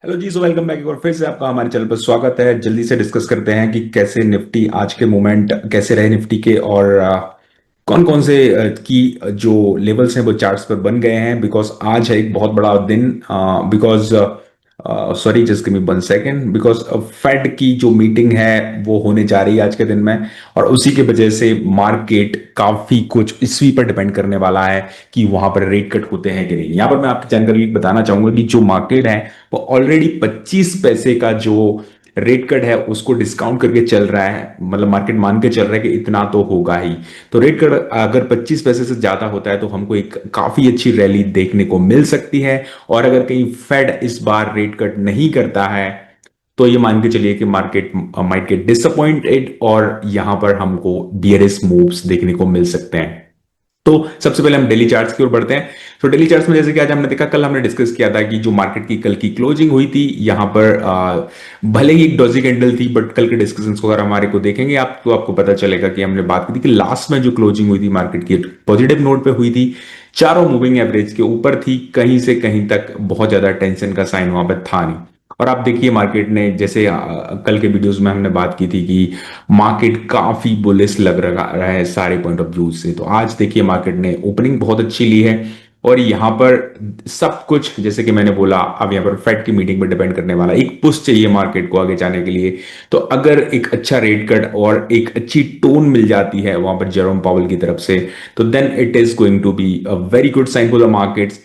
Hello जी, so welcome back. एक बार फिर से आपका हमारे चैनल पर स्वागत है। जल्दी से डिस्कस करते हैं कि कैसे निफ्टी आज के मोमेंट कैसे रहे निफ्टी के, और कौन कौन से की जो लेवल्स हैं वो चार्ट्स पर बन गए हैं। बिकॉज आज है एक बहुत बड़ा दिन। Because sorry, just give me one second. Because Fed की जो मीटिंग है वो होने जा रही है आज के दिन में, और उसी की वजह से मार्केट काफी कुछ इसी पर डिपेंड करने वाला है कि वहां पर रेट कट होते हैं कि नहीं। यहां पर मैं आपकी जानकारी बताना चाहूंगा कि जो मार्केट है वो ऑलरेडी 25 पैसे का जो रेट कट है उसको डिस्काउंट करके चल रहा है। मतलब मार्केट मान के चल रहा है कि इतना तो होगा ही। तो रेट कट अगर 25 पैसे से ज्यादा होता है तो हमको एक काफी अच्छी रैली देखने को मिल सकती है। और अगर कहीं फेड इस बार रेट कट नहीं करता है तो ये मान के चलिए कि मार्केट माइट गेट डिसअपॉइंटेड, और यहां पर हमको बियरिश मूव्स देखने को मिल सकते हैं। तो सबसे पहले हम डेली चार्ट्स की ओर बढ़ते हैं। तो डेली चार्ट्स में जैसे कि आज हमने देखा, कल हमने डिस्कस किया था कि जो मार्केट की कल की क्लोजिंग हुई थी यहां पर भले ही एक डॉजी कैंडल थी, बट कल के डिस्कशंस को अगर हमारे को देखेंगे आप तो आपको पता चलेगा कि हमने बात की थी कि लास्ट में जो क्लोजिंग हुई थी मार्केट की पॉजिटिव नोट पे हुई थी। चारों मूविंग एवरेज के ऊपर थी, कहीं से कहीं तक बहुत ज्यादा टेंशन का साइन वहां पर था नहीं। और आप देखिए मार्केट ने जैसे कल के वीडियोस में हमने बात की थी कि मार्केट काफी बुलिश लग रहा है सारे पॉइंट ऑफ व्यू से। तो आज देखिए मार्केट ने ओपनिंग बहुत अच्छी ली है, और यहां पर सब कुछ जैसे कि मैंने बोला, अब यहां पर फेड की मीटिंग पर डिपेंड करने वाला एक पुश चाहिए मार्केट को आगे जाने के लिए। तो अगर एक अच्छा रेट कट और एक अच्छी टोन मिल जाती है वहां पर जेरोम पावल की तरफ से, तो then it is going to be a very good sign for the markets.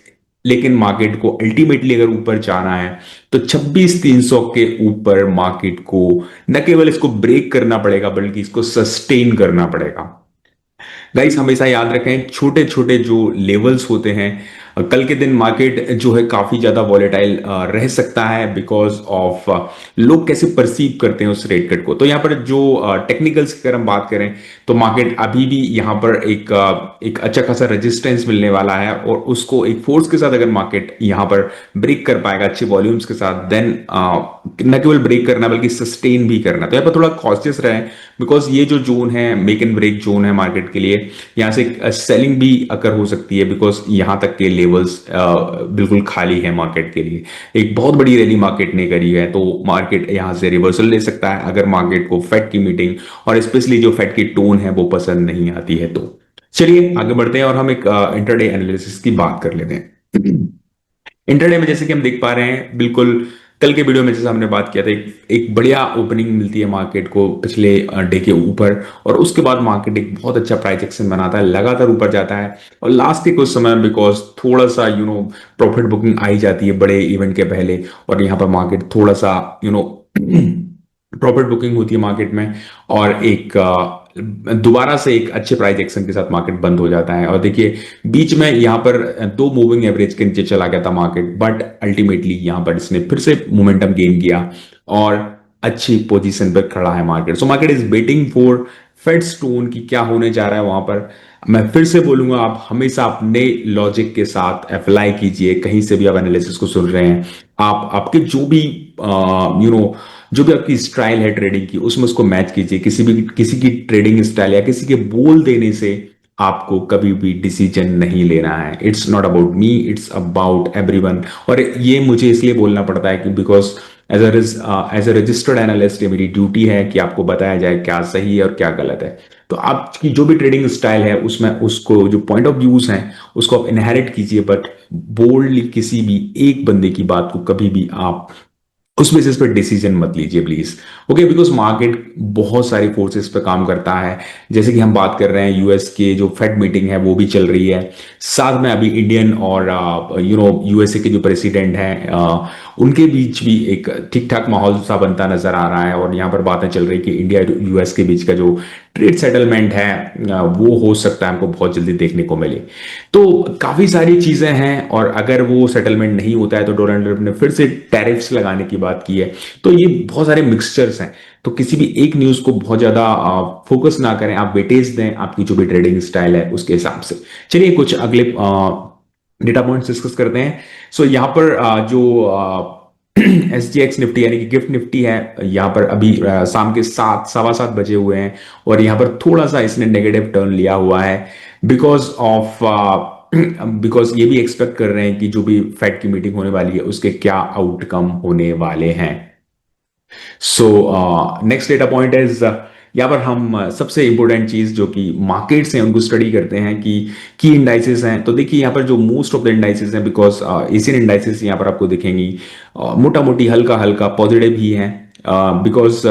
लेकिन मार्केट को अल्टीमेटली अगर ऊपर जाना है तो 26,300 के ऊपर मार्केट को न केवल इसको ब्रेक करना पड़ेगा बल्कि इसको सस्टेन करना पड़ेगा। गाइस हमेशा याद रखें, छोटे छोटे जो लेवल्स होते हैं, कल के दिन मार्केट जो है काफी ज्यादा वॉलेटाइल रह सकता है बिकॉज ऑफ लोग कैसे परसीव करते हैं उस रेट कट को। तो यहाँ पर जो टेक्निकल्स की अगर हम बात करें तो मार्केट अभी भी यहाँ पर एक अच्छा खासा रेजिस्टेंस मिलने वाला है, और उसको एक फोर्स के साथ अगर मार्केट यहाँ पर ब्रेक कर पाएगा अच्छे वॉल्यूम्स के साथ, देन न केवल ब्रेक करना बल्कि सस्टेन भी करना। तो यहाँ पर थोड़ा कॉशियस रहे, बिकॉज ये जो जोन है मेक एंड ब्रेक जोन है मार्केट के लिए। यहाँ से सेलिंग भी अकर हो सकती है बिकॉज यहाँ तक के लेवल्स बिल्कुल खाली है मार्केट के लिए। एक बहुत बड़ी रैली मार्केट ने करी है, तो मार्केट यहाँ से रिवर्सल ले सकता है अगर मार्केट को फेड की मीटिंग और स्पेशली जो फेड की टोन है वो पसंद नहीं आती है। तो चलिए आगे बढ़ते हैं और हम एक इंटरडे एनालिसिस की बात कर लेते हैं। इंटरडे में जैसे कि हम देख पा रहे हैं, बिल्कुल कल के वीडियो में जैसे हमने बात किया था, एक बढ़िया ओपनिंग मिलती है मार्केट को पिछले डे के ऊपर, और उसके बाद मार्केट एक बहुत अच्छा प्राइस एक्शन बनाता है, लगातार ऊपर जाता है। और लास्ट के कुछ समय बिकॉज थोड़ा सा प्रॉफिट बुकिंग आई जाती है बड़े इवेंट के पहले, और यहाँ पर मार्केट थोड़ा सा प्रॉफिट बुकिंग होती है मार्केट में, और एक दोबारा से एक अच्छे प्राइस एक्शन के साथ मार्केट बंद हो जाता है। और देखिए बीच में यहाँ पर दो मूविंग एवरेज के नीचे चला गया था मार्केट, बट अल्टीमेटली यहाँ पर इसने फिर से मोमेंटम गेन किया और अच्छी पोजीशन पर खड़ा है market. So market is waiting for Fed's tone की क्या होने जा रहा है वहां पर। मैं फिर से बोलूंगा, आप हमेशा अपने लॉजिक के साथ अप्लाई कीजिए। कहीं से भी आप एनालिसिस को सुन रहे हैं, आप आपके जो भी जो भी आपकी स्टाइल है ट्रेडिंग की उसमें उसको मैच कीजिए। किसी की ट्रेडिंग स्टाइल या किसी के बोल देने से आपको कभी भी डिसीजन नहीं लेना है। It's not about me, it's about everyone. और ये मुझे इसलिए बोलना पड़ता है कि because as a registered analyst ये मेरी ड्यूटी है कि आपको बताया जाए क्या सही है और क्या गलत है। तो आपकी जो भी ट्रेडिंग स्टाइल है उसमें उसको जो पॉइंट ऑफ व्यूज हैं उसको आप इनहेरिट कीजिए, बट बोल्डली किसी भी एक बंदे की बात को कभी भी आप उस बेसिस पे डिसीजन मत लीजिए प्लीज। ओके, बिकॉज मार्केट बहुत सारी फोर्सेस पे काम करता है। जैसे कि हम बात कर रहे हैं, यूएस के जो फेड मीटिंग है वो भी चल रही है, साथ में अभी इंडियन और यूएसए के जो प्रेसिडेंट हैं उनके बीच भी एक ठीक ठाक माहौल सा बनता नजर आ रहा है। और यहाँ पर बातें चल रही कि इंडिया यूएस के बीच का जो ट्रेड सेटलमेंट है वो हो सकता है हमको बहुत जल्दी देखने को मिले। तो काफी सारी चीजें हैं, और अगर वो सेटलमेंट नहीं होता है तो डोनाल्ड ट्रंप ने फिर से टैरिफ्स लगाने की बात की है। तो ये बहुत सारे मिक्सचर्स हैं, तो किसी भी एक न्यूज को बहुत ज्यादा फोकस ना करें, आप वेटेज दें आपकी जो भी ट्रेडिंग स्टाइल है उसके हिसाब से। चलिए कुछ अगले डेटा पॉइंट्स डिस्कस करते हैं। सो यहाँ पर जो SGX निफ्टी यानी कि गिफ्ट निफ्टी है, यहाँ पर अभी शाम के 7 सवा 7 बजे हुए हैं, और यहाँ पर थोड़ा सा इसने नेगेटिव टर्न लिया हुआ है बिकॉज ऑफ बिकॉज ये भी एक्सपेक्ट कर रहे हैं कि जो भी फेड की मीटिंग होने वाली है उसके क्या आउटकम होने वाले हैं। So next data point is, यहाँ पर हम सबसे इंपॉर्टेंट चीज जो कि मार्केट्स हैं उनको स्टडी करते हैं कि की इंडाइसेस हैं। तो देखिए यहाँ पर जो मोस्ट ऑफ द इंडाइसेस हैं, बिकॉज एशियन इंडाइसेस यहाँ पर आपको दिखेंगी मोटा मोटी हल्का हल्का पॉजिटिव ही हैं, बिकॉज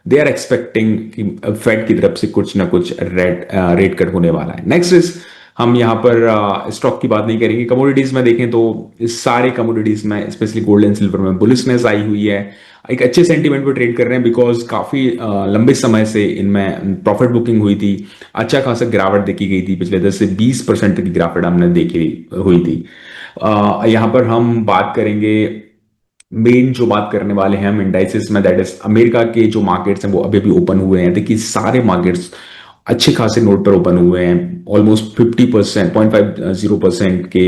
दे आर एक्सपेक्टिंग कि फेड की तरफ से कुछ ना कुछ रेट कट होने वाला है। नेक्स्ट इज, हम यहाँ पर स्टॉक की बात नहीं करेंगे। कमोडिटीज में देखें तो इस सारे कमोडिटीज में स्पेशली गोल्ड एंड सिल्वर में बुलिशनेस आई हुई है, एक अच्छे सेंटीमेंट पे ट्रेड कर रहे हैं, बिकॉज काफी लंबे समय से इनमें प्रॉफिट बुकिंग हुई थी, अच्छा खासा गिरावट देखी गई थी, पिछले 10 से 20% तक की गिरावट हमने देखी हुई थी। यहाँ पर हम बात करेंगे, मेन जो बात करने वाले हैं हम इंडाइसिस में, दैट इज अमेरिका के जो मार्केट्स हैं वो अभी भी ओपन हुए हैं। देखिए सारे मार्केट्स अच्छे खासे नोट पर ओपन हुए हैं, ऑलमोस्ट 50%, 0.50% के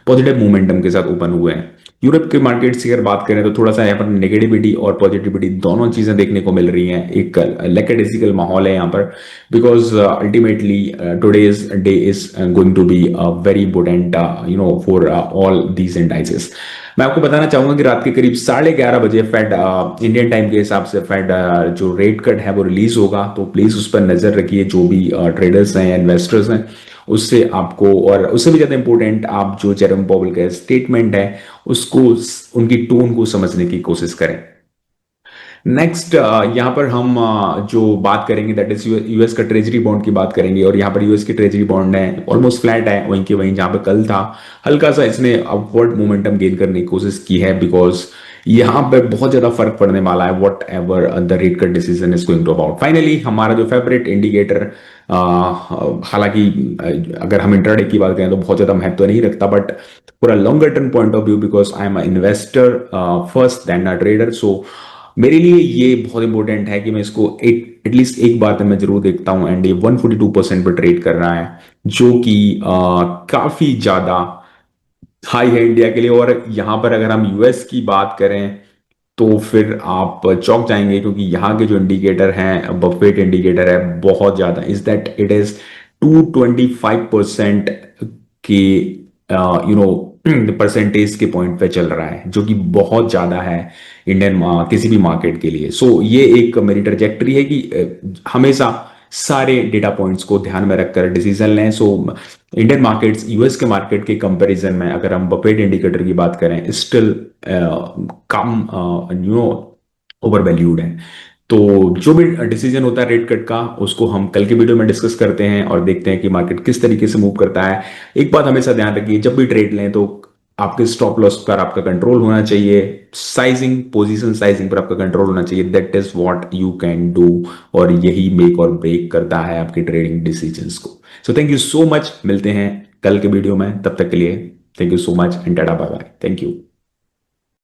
पॉजिटिव मोमेंटम के साथ ओपन हुए हैं। यूरोप के मार्केट्स की अगर बात करें तो थोड़ा सा यहाँ पर नेगेटिविटी और पॉजिटिविटी दोनों चीजें देखने को मिल रही हैं, एक लेकेडेसिकल माहौल है यहाँ पर, because ultimately today's day is going to be very important for all these indices. मैं आपको बताना चाहूंगा कि रात के करीब 11:30 बजे फेड इंडियन टाइम के हिसाब से फेड जो रेट कट है वो रिलीज होगा, तो प्लीज उस पर नजर रखिए। जो भी ट्रेडर्स हैं, इन्वेस्टर्स हैं, उससे आपको, और उससे भी ज्यादा इंपॉर्टेंट, आप जो जेरम पॉवेल का स्टेटमेंट है उसको, उनकी टोन को समझने की कोशिश करें। नेक्स्ट यहाँ पर हम जो बात करेंगे दैट इज यूएस का ट्रेजरी बॉन्ड की बात करेंगे, और यहाँ पर यूएस की ट्रेजरी बॉन्ड है ऑलमोस्ट फ्लैट है, वहीं के वहीं जहाँ पे कल था हल्का सा इसने अपवर्ड मोमेंटम गेन करने की कोशिश की है, बिकॉज यहाँ पे बहुत ज्यादा फर्क पड़ने वाला है whatever the rate cut decision is going to about. Finally हमारा जो फेवरेट इंडिकेटर, हालांकि अगर हम इंट्राडे की बात करें तो बहुत ज्यादा महत्व नहीं रखता, बट पूरा longer term point of view, because I am investor first then a trader, so मेरे लिए ये बहुत इंपॉर्टेंट है कि मैं इसको एटलीस्ट एक बार तो मैं जरूर देखता हूं। एंड ये 142% पर ट्रेड कर रहा है, जो कि काफी ज्यादा हाई है इंडिया के लिए। और यहां पर अगर हम यूएस की बात करें तो फिर आप चौंक जाएंगे, क्योंकि यहाँ के जो इंडिकेटर हैं, बफेट इंडिकेटर है बहुत ज्यादा, इज दैट इट इज 225% के परसेंटेज के पॉइंट पे चल रहा है, जो कि बहुत ज्यादा है इंडियन किसी भी मार्केट के लिए। सो ये एक मेरी ट्रजेक्टरी है कि हमेशा सारे डेटा पॉइंट्स को ध्यान में रखकर डिसीजन लें। सो इंडियन मार्केट्स यूएस के मार्केट के कंपैरिजन में अगर हम बफेट इंडिकेटर की बात करें, स्टिल कम ओवर वैल्यूड है। तो जो भी डिसीजन होता है रेट कट का, उसको हम कल के वीडियो में डिस्कस करते हैं और देखते हैं कि मार्केट किस तरीके से मूव करता है। एक बात हमेशा ध्यान रखिए, जब भी ट्रेड लें तो आपके स्टॉप लॉस पर आपका कंट्रोल होना चाहिए, साइजिंग, पोजीशन साइजिंग पर आपका कंट्रोल होना चाहिए। That is what you can do, और यही मेक और ब्रेक करता है आपके ट्रेडिंग डिसीजंस को। So thank you so much, मिलते हैं कल के वीडियो में, तब तक के लिए thank you so much and tata bye bye, thank you.